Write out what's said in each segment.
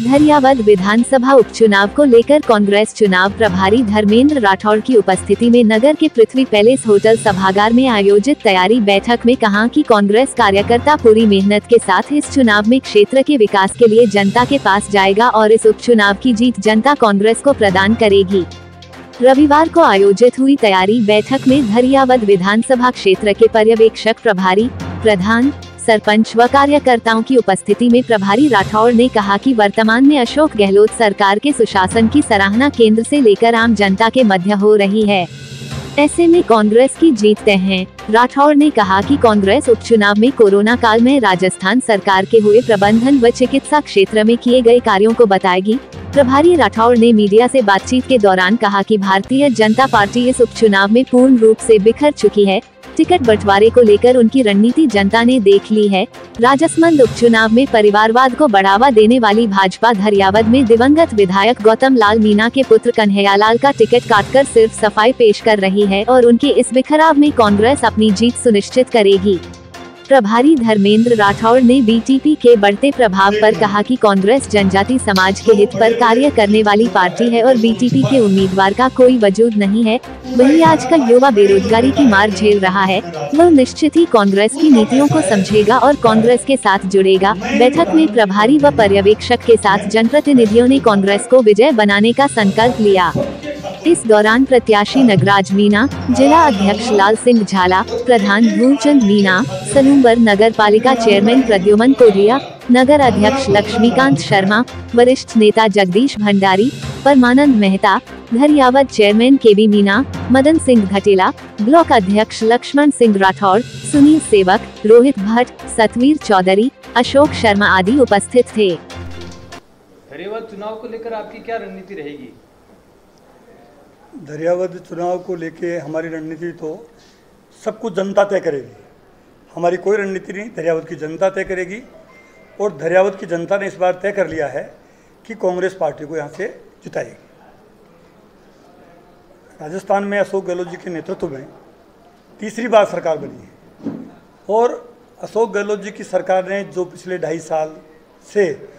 धरियावद विधानसभा उपचुनाव को लेकर कांग्रेस चुनाव प्रभारी धर्मेंद्र राठौड़ की उपस्थिति में नगर के पृथ्वी पैलेस होटल सभागार में आयोजित तैयारी बैठक में कहा कि कांग्रेस कार्यकर्ता पूरी मेहनत के साथ इस चुनाव में क्षेत्र के विकास के लिए जनता के पास जाएगा और इस उपचुनाव की जीत जनता कांग्रेस को प्रदान करेगी। रविवार को आयोजित हुई तैयारी बैठक में धरियावद विधानसभा क्षेत्र के पर्यवेक्षक, प्रभारी, प्रधान, सरपंच व कार्यकर्ताओं की उपस्थिति में प्रभारी राठौड़ ने कहा कि वर्तमान में अशोक गहलोत सरकार के सुशासन की सराहना केंद्र से लेकर आम जनता के मध्य हो रही है। ऐसे में कांग्रेस की जीत तय है। राठौड़ ने कहा कि कांग्रेस उपचुनाव में कोरोना काल में राजस्थान सरकार के हुए प्रबंधन व चिकित्सा क्षेत्र में किए गए कार्यों को बताएगी। प्रभारी राठौड़ ने मीडिया से बातचीत के दौरान कहा कि भारतीय जनता पार्टी इस उपचुनाव में पूर्ण रूप से बिखर चुकी है। टिकट बंटवारे को लेकर उनकी रणनीति जनता ने देख ली है। राजसमंद उपचुनाव में परिवारवाद को बढ़ावा देने वाली भाजपा धरियावद में दिवंगत विधायक गौतम लाल मीणा के पुत्र कन्हैयालाल का टिकट काटकर सिर्फ सफाई पेश कर रही है और उनके इस बिखराव में कांग्रेस अपनी जीत सुनिश्चित करेगी। प्रभारी धर्मेंद्र राठौड़ ने बीटीपी के बढ़ते प्रभाव पर कहा कि कांग्रेस जनजाति समाज के हित पर कार्य करने वाली पार्टी है और बीटीपी के उम्मीदवार का कोई वजूद नहीं है। वहीं आजकल युवा बेरोजगारी की मार झेल रहा है, वह निश्चित ही कांग्रेस की नीतियों को समझेगा और कांग्रेस के साथ जुड़ेगा। बैठक में प्रभारी व पर्यवेक्षक के साथ जनप्रतिनिधियों ने कांग्रेस को विजय बनाने का संकल्प लिया। इस दौरान प्रत्याशी नगराज मीणा, जिला अध्यक्ष लाल सिंह झाला, प्रधान भूलचंद मीणा, सलूमबर नगर पालिका चेयरमैन प्रद्युमन कोरिया, नगर अध्यक्ष लक्ष्मीकांत शर्मा, वरिष्ठ नेता जगदीश भंडारी, परमानंद मेहता, धरियावद चेयरमैन केबी मीणा, मदन सिंह घटेला, ब्लॉक अध्यक्ष लक्ष्मण सिंह राठौड़, सुनील सेवक, रोहित भट्ट, सतवीर चौधरी, अशोक शर्मा आदि उपस्थित थे। धरियावद चुनाव को लेकर आपकी क्या रणनीति रहेगी? धरियावद चुनाव को लेके हमारी रणनीति तो सब कुछ जनता तय करेगी। हमारी कोई रणनीति नहीं, धरियावद की जनता तय करेगी। और धरियावद की जनता ने इस बार तय कर लिया है कि कांग्रेस पार्टी को यहाँ से जिताएगी। राजस्थान में अशोक गहलोत जी के नेतृत्व में तीसरी बार सरकार बनी है और अशोक गहलोत जी की सरकार ने जो पिछले 2.5 साल से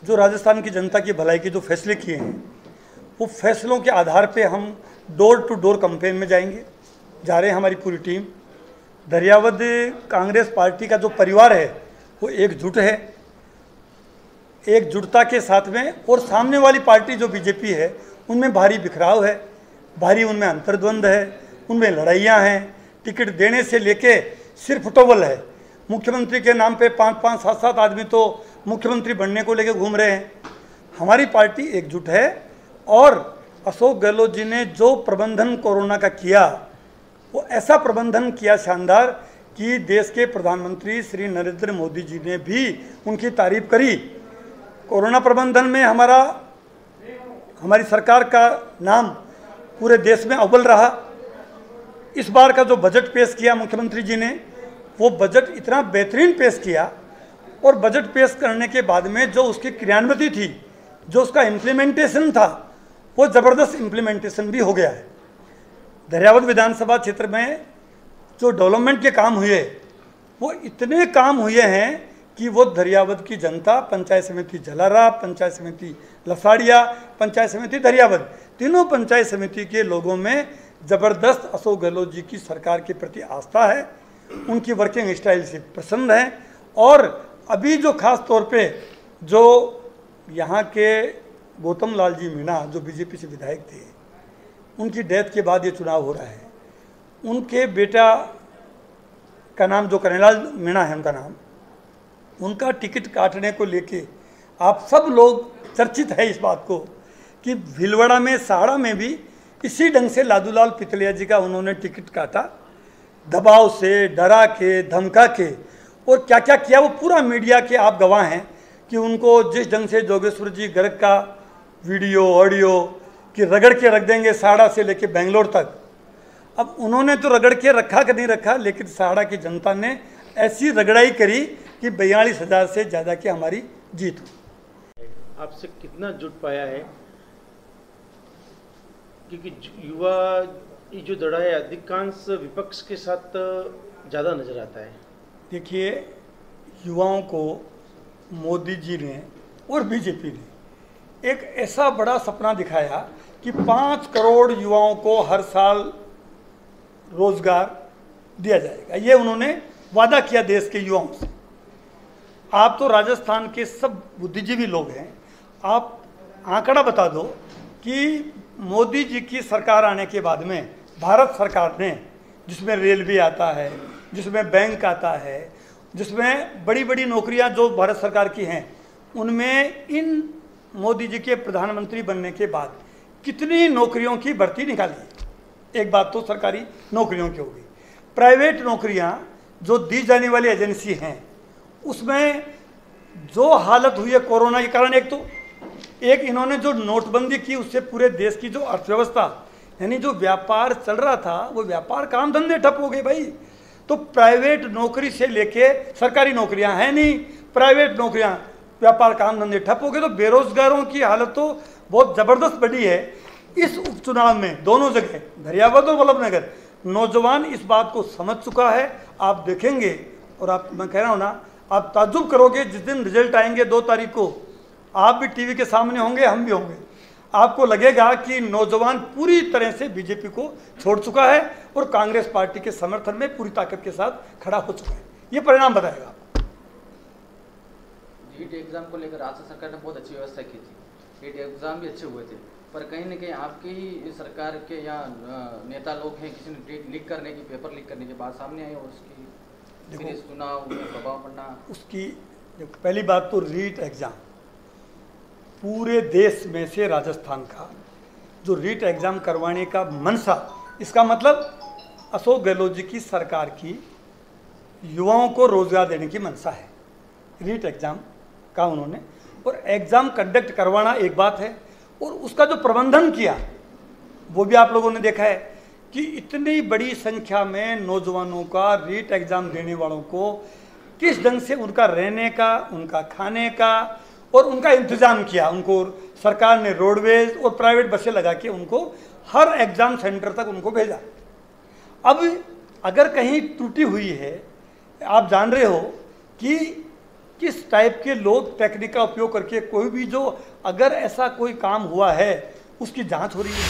जो राजस्थान की जनता की भलाई के जो फैसले किए हैं, वो फैसलों के आधार पे हम डोर टू डोर कैंपेन में जा रहे हैं। हमारी पूरी टीम धरियावद कांग्रेस पार्टी का जो परिवार है वो एकजुट है, एकजुटता के साथ में। और सामने वाली पार्टी जो बीजेपी है उनमें भारी बिखराव है, भारी उनमें अंतर्द्वंद है, उनमें लड़ाइयाँ हैं। टिकट देने से लेके सिर्फ टोबल है। मुख्यमंत्री के नाम पे 5-5, 7-7 आदमी तो मुख्यमंत्री बनने को लेके घूम रहे हैं। हमारी पार्टी एकजुट है और अशोक गहलोत जी ने जो प्रबंधन कोरोना का किया वो ऐसा प्रबंधन किया शानदार कि देश के प्रधानमंत्री श्री नरेंद्र मोदी जी ने भी उनकी तारीफ करी। कोरोना प्रबंधन में हमारी सरकार का नाम पूरे देश में अव्वल रहा। इस बार का जो बजट पेश किया मुख्यमंत्री जी ने, वो बजट इतना बेहतरीन पेश किया और बजट पेश करने के बाद में जो उसकी क्रियान्विति थी, जो उसका इम्प्लीमेंटेशन था, वो ज़बरदस्त इम्प्लीमेंटेशन भी हो गया है। धरियावद विधानसभा क्षेत्र में जो डेवलपमेंट के काम हुए वो इतने काम हुए हैं कि वो धरियावद की जनता, पंचायत समिति जलारा, पंचायत समिति लसाड़िया, पंचायत समिति धरियावद, तीनों पंचायत समिति के लोगों में ज़बरदस्त अशोक गहलोत जी की सरकार के प्रति आस्था है, उनकी वर्किंग स्टाइल से पसंद है। और अभी जो खास तौर पे जो यहाँ के गौतम लाल जी मीणा जो बीजेपी से विधायक थे, उनकी डेथ के बाद ये चुनाव हो रहा है। उनके बेटा का नाम जो कन्हैयालाल मीणा है उनका नाम, उनका टिकट काटने को लेके आप सब लोग चर्चित है इस बात को कि भीलवाड़ा में, साड़ा में भी इसी ढंग से लादूलाल पितलिया जी का उन्होंने टिकट काटा, दबाव से, डरा के, धमका के, और क्या क्या किया वो पूरा मीडिया के आप गवाह हैं कि उनको जिस ढंग से जोगेश्वर जी गर्ग का वीडियो ऑडियो कि रगड़ के रख देंगे साड़ा से लेके बेंगलोर तक। अब उन्होंने तो रगड़ के रखा कि नहीं रखा, लेकिन साड़ा की जनता ने ऐसी रगड़ाई करी कि 42,000 से ज़्यादा की हमारी जीत हुई। आपसे कितना जुट पाया है? क्योंकि युवा ये जो दड़ा है अधिकांश विपक्ष के साथ ज़्यादा नजर आता है। देखिए, युवाओं को मोदी जी ने और बीजेपी ने एक ऐसा बड़ा सपना दिखाया कि 5 करोड़ युवाओं को हर साल रोजगार दिया जाएगा। ये उन्होंने वादा किया देश के युवाओं से। आप तो राजस्थान के सब बुद्धिजीवी लोग हैं, आप आंकड़ा बता दो कि मोदी जी की सरकार आने के बाद में भारत सरकार ने, जिसमें रेलवे आता है, जिसमें बैंक आता है, जिसमें बड़ी बड़ी नौकरियां जो भारत सरकार की हैं, उनमें इन मोदी जी के प्रधानमंत्री बनने के बाद कितनी नौकरियों की भर्ती निकाली। एक बात तो सरकारी नौकरियों की होगी। प्राइवेट नौकरियां जो दी जाने वाली एजेंसी हैं, उसमें जो हालत हुई है कोरोना के कारण, एक इन्होंने जो नोटबंदी की, उससे पूरे देश की जो अर्थव्यवस्था, यानी जो व्यापार चल रहा था, वो व्यापार काम धंधे ठप हो गए भाई। तो प्राइवेट नौकरी से लेके सरकारी नौकरियां हैं नहीं, प्राइवेट नौकरियां, व्यापार काम धंधे ठप हो गए। तो बेरोजगारों की हालत तो बहुत जबरदस्त बढ़ी है। इस उपचुनाव में दोनों जगह, दरियावद और वल्लभनगर, नौजवान इस बात को समझ चुका है। आप देखेंगे और आप, मैं कह रहा हूँ ना, आप ताज्जुब करोगे जिस दिन रिजल्ट आएंगे 2 तारीख को। आप भी टीवी के सामने होंगे, हम भी होंगे। आपको लगेगा कि नौजवान पूरी तरह से बीजेपी को छोड़ चुका है और कांग्रेस पार्टी के समर्थन में पूरी ताकत के साथ खड़ा हो चुका है। ये परिणाम बताएगा। नीट एग्जाम को लेकर राज्य सरकार ने बहुत अच्छी व्यवस्था की थी, नीट एग्जाम भी अच्छे हुए थे, पर कहीं ना कहीं आपकी ही सरकार के या नेता लोग हैं, किसी ने लीक करने की, पेपर लीक करने की बात सामने आई और उसकी चुनाव प्रभाव पड़ना। उसकी पहली बात तो रीट एग्जाम, पूरे देश में से राजस्थान का जो रीट एग्जाम करवाने का मनसा, इसका मतलब अशोक गहलोत जी की सरकार की युवाओं को रोजगार देने की मनसा है। रीट एग्जाम का उन्होंने, और एग्जाम कंडक्ट करवाना एक बात है, और उसका जो प्रबंधन किया वो भी आप लोगों ने देखा है कि इतनी बड़ी संख्या में नौजवानों का, रीट एग्जाम देने वालों को किस ढंग से उनका रहने का, उनका खाने का और उनका इंतजाम किया। उनको सरकार ने रोडवेज और प्राइवेट बसें लगा के उनको हर एग्जाम सेंटर तक उनको भेजा। अब अगर कहीं त्रुटि हुई है, आप जान रहे हो कि किस टाइप के लोग टेक्निक का उपयोग करके, कोई भी जो अगर ऐसा कोई काम हुआ है उसकी जांच हो रही है।